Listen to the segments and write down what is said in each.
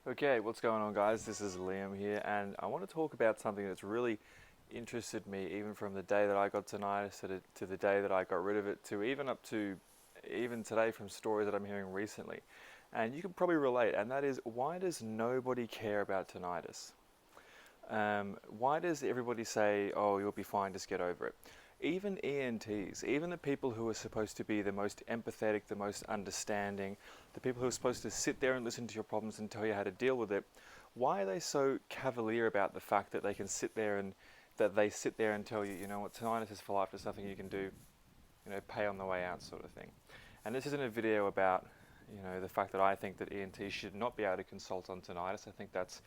Okay, what's going on, guys? This is Liam here, and I want to talk about something that's really interested me, even from the day that I got tinnitus to the day that I got rid of it, to even up to even today from stories that I'm hearing recently. And you can probably relate, and that is, why does nobody care about tinnitus? Why does everybody say, oh, you'll be fine, just get over it? Even ENTs, even the people who are supposed to be the most empathetic, the most understanding, the people who are supposed to sit there and listen to your problems and tell you how to deal with it, why are they so cavalier about the fact that they can sit there and tell you, you know what, tinnitus is for life, there's nothing you can do, pay on the way out sort of thing. And this isn't a video about, the fact that I think that ENTs should not be able to consult on tinnitus. I think that's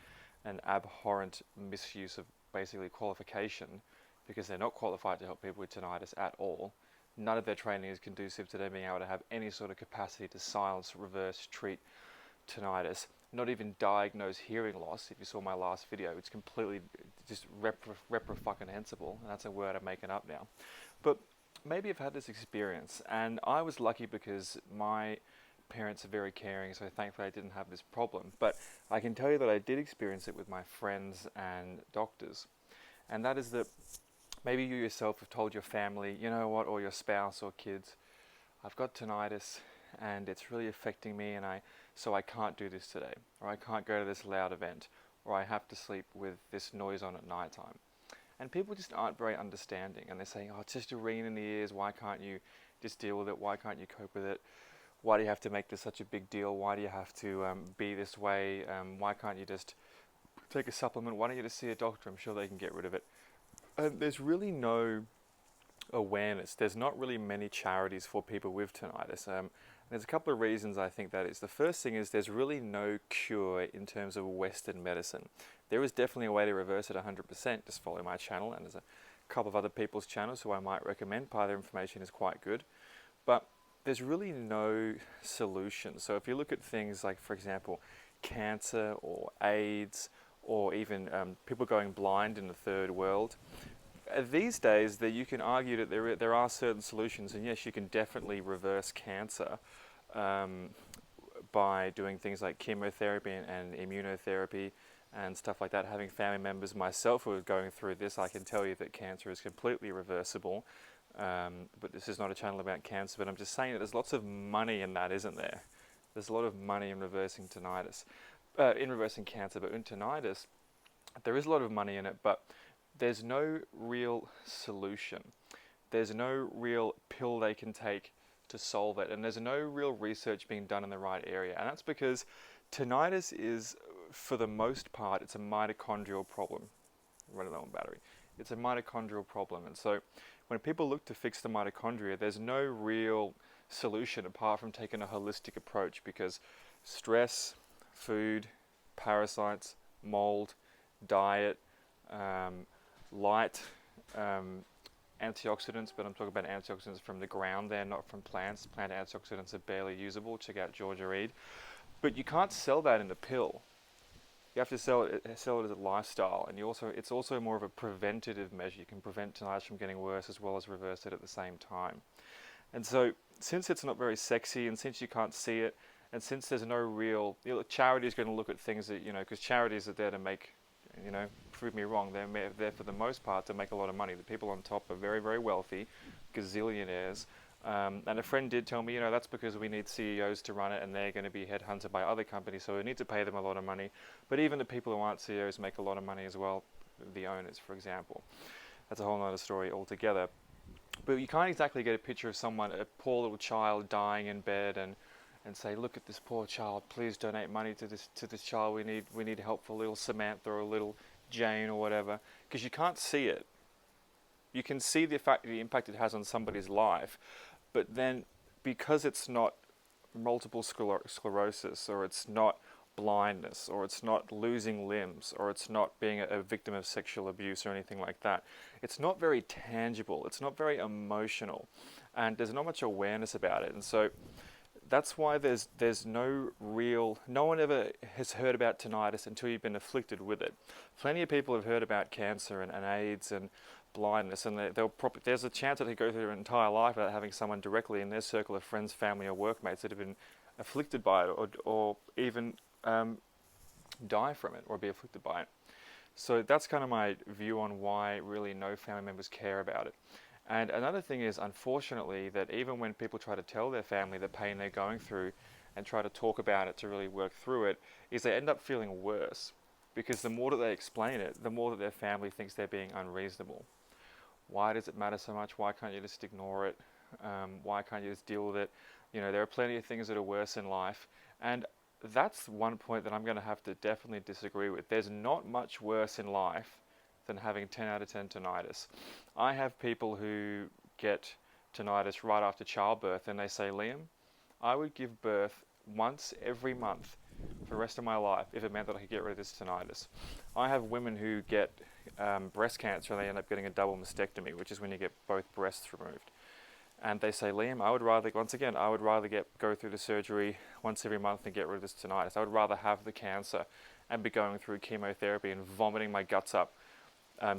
an abhorrent misuse of basically qualification, because they're not qualified to help people with tinnitus at all. None of their training is conducive to them being able to have any sort of capacity to silence, reverse, treat tinnitus, not even diagnose hearing loss. If you saw my last video, it's completely just reprehensible, and that's a word I'm making up now. But maybe I've had this experience, and I was lucky because my parents are very caring, so thankfully I didn't have this problem. But I can tell you that I did experience it with my friends and doctors, and that is that maybe you yourself have told your family, you know what, or your spouse or kids, I've got tinnitus and it's really affecting me, so I can't do this today, or I can't go to this loud event, or I have to sleep with this noise on at night time. And people just aren't very understanding, and they're saying, oh, it's just a ringing in the ears, why can't you just deal with it, why can't you cope with it? Why do you have to make this such a big deal? Why do you have to be this way? Why can't you just take a supplement? Why don't you just see a doctor? I'm sure they can get rid of it. There's really no awareness. There's not really many charities for people with tinnitus. There's a couple of reasons I think that is. The first thing is there's really no cure in terms of Western medicine. There is definitely a way to reverse it 100%. Just follow my channel, and there's a couple of other people's channels who I might recommend. Part of their information is quite good. But there's really no solution. So if you look at things like, for example, cancer or AIDS, or even people going blind in the third world, these days that you can argue that there are certain solutions, and yes, you can definitely reverse cancer by doing things like chemotherapy and immunotherapy and stuff like that. Having family members, myself, who are going through this, I can tell you that cancer is completely reversible. But this is not a channel about cancer, but I'm just saying that there's lots of money in that, isn't there? There's a lot of money in reversing tinnitus, in reversing cancer, but in tinnitus, there is a lot of money in it, but there's no real solution. There's no real pill they can take to solve it, and there's no real research being done in the right area. And that's because tinnitus is, for the most part, it's a mitochondrial problem. Running low on battery. It's a mitochondrial problem, and so when people look to fix the mitochondria, there's no real solution apart from taking a holistic approach, because stress, food, parasites, mold, diet, light, antioxidants, but I'm talking about antioxidants from the ground there, not from plants. Plant antioxidants are barely usable. Check out Georgia Reed. But you can't sell that in a pill. You have to sell it as a lifestyle, and it's also more of a preventative measure. You can prevent tinnitus from getting worse as well as reverse it at the same time. And so, since it's not very sexy, and since you can't see it, and since there's no real, charity is going to look at things that, because charities are there to make, prove me wrong, they're there for the most part to make a lot of money. The people on top are very, very wealthy, gazillionaires. And a friend did tell me, that's because we need CEOs to run it, and they're going to be headhunted by other companies, so we need to pay them a lot of money. But even the people who aren't CEOs make a lot of money as well, the owners, for example. That's a whole other story altogether. But you can't exactly get a picture of someone, a poor little child dying in bed, and say, look at this poor child, please donate money to this child, we need help for little Samantha or little Jane or whatever, because you can't see it. You can see the impact it has on somebody's life, but then because it's not multiple sclerosis, or it's not blindness, or it's not losing limbs, or it's not being a victim of sexual abuse or anything like that, it's not very tangible, it's not very emotional, and there's not much awareness about it. And so that's why there's no one ever has heard about tinnitus until you've been afflicted with it. Plenty of people have heard about cancer and AIDS and blindness, and there's a chance that they go through their entire life without having someone directly in their circle of friends, family, or workmates that have been afflicted by it, or even die from it or be afflicted by it. So that's kind of my view on why really no family members care about it. And another thing is, unfortunately, that even when people try to tell their family the pain they're going through and try to talk about it to really work through it, is they end up feeling worse. Because the more that they explain it, the more that their family thinks they're being unreasonable. Why does it matter so much? Why can't you just ignore it? Why can't you just deal with it? You know, there are plenty of things that are worse in life. And that's one point that I'm going to have to definitely disagree with. There's not much worse in life than having 10 out of 10 tinnitus. I have people who get tinnitus right after childbirth and they say, Liam, I would give birth once every month for the rest of my life if it meant that I could get rid of this tinnitus. I have women who get breast cancer and they end up getting a double mastectomy, which is when you get both breasts removed. And they say, Liam, I would rather go through the surgery once every month and get rid of this tinnitus. I would rather have the cancer and be going through chemotherapy and vomiting my guts up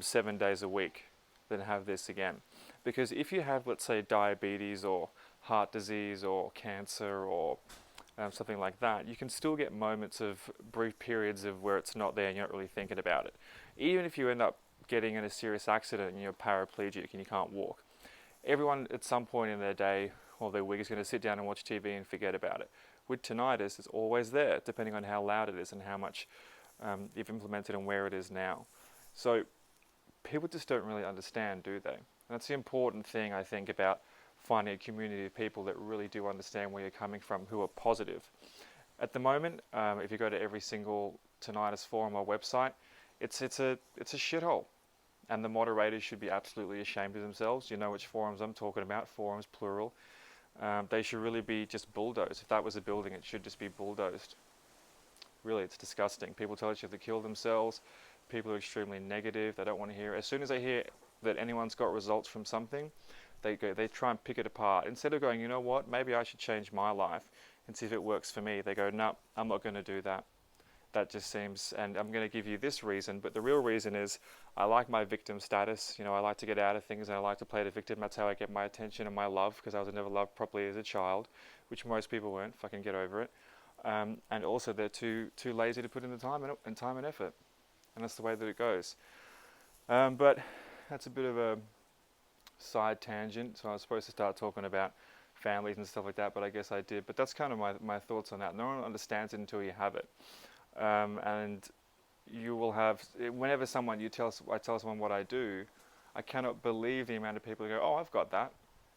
7 days a week than have this again. Because if you have, let's say, diabetes or heart disease or cancer or something like that, you can still get moments of brief periods of where it's not there and you're not really thinking about it. Even if you end up getting in a serious accident and you're paraplegic and you can't walk, everyone at some point in their day or their week is going to sit down and watch TV and forget about it. With tinnitus, it's always there, depending on how loud it is and how much you've implemented and where it is now. So people just don't really understand, do they? And that's the important thing, I think, about finding a community of people that really do understand where you're coming from, who are positive. At the moment, if you go to every single tinnitus forum or website, it's a shithole. And the moderators should be absolutely ashamed of themselves. You know which forums I'm talking about, forums plural. They should really be just bulldozed. If that was a building, it should just be bulldozed. Really, it's disgusting. People tell each other to kill themselves. People are extremely negative. They don't want to hear. As soon as they hear that anyone's got results from something, they try and pick it apart. Instead of going, you know what, maybe I should change my life and see if it works for me, they go, no, I'm not going to do that. That just seems, and I'm going to give you this reason, but the real reason is I like my victim status. You know, I like to get out of things and I like to play the victim. That's how I get my attention and my love, because I was never loved properly as a child, which most people weren't. Fucking get over it. And also they're too lazy to put in the time and effort, and that's the way that it goes. But that's a bit of a side tangent. So I was supposed to start talking about families and stuff like that, but I guess I did. But that's kind of my thoughts on that. No one understands it until you have it. And you will have, whenever I tell someone what I do, I cannot believe the amount of people who go, oh, I've got that.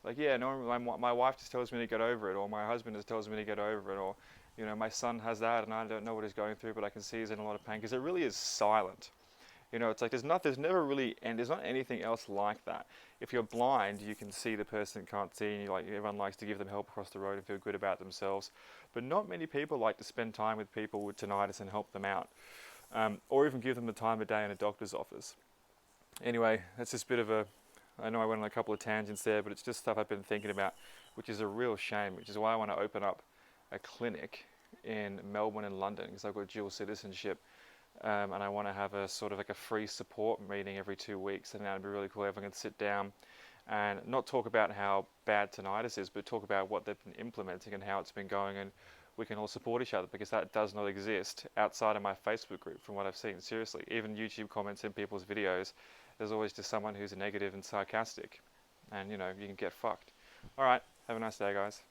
Like, yeah, no, my wife just tells me to get over it, or my husband just tells me to get over it, or, you know, my son has that and I don't know what he's going through, but I can see he's in a lot of pain, because it really is silent. You know, it's like there's never really, and there's not anything else like that. If you're blind, you can see the person that can't see, and everyone likes to give them help across the road and feel good about themselves. But not many people like to spend time with people with tinnitus and help them out, or even give them the time of day in a doctor's office. Anyway, that's just a bit of I know I went on a couple of tangents there, but it's just stuff I've been thinking about, which is a real shame, which is why I want to open up a clinic in Melbourne and London, because I've got dual citizenship. And I want to have a sort of like a free support meeting every 2 weeks, and that would be really cool. Everyone can sit down and not talk about how bad tinnitus is, but talk about what they've been implementing and how it's been going, and we can all support each other, because that does not exist outside of my Facebook group from what I've seen. Seriously, even YouTube comments in people's videos, there's always just someone who's negative and sarcastic, and you know, you can get fucked. All right, have a nice day, guys.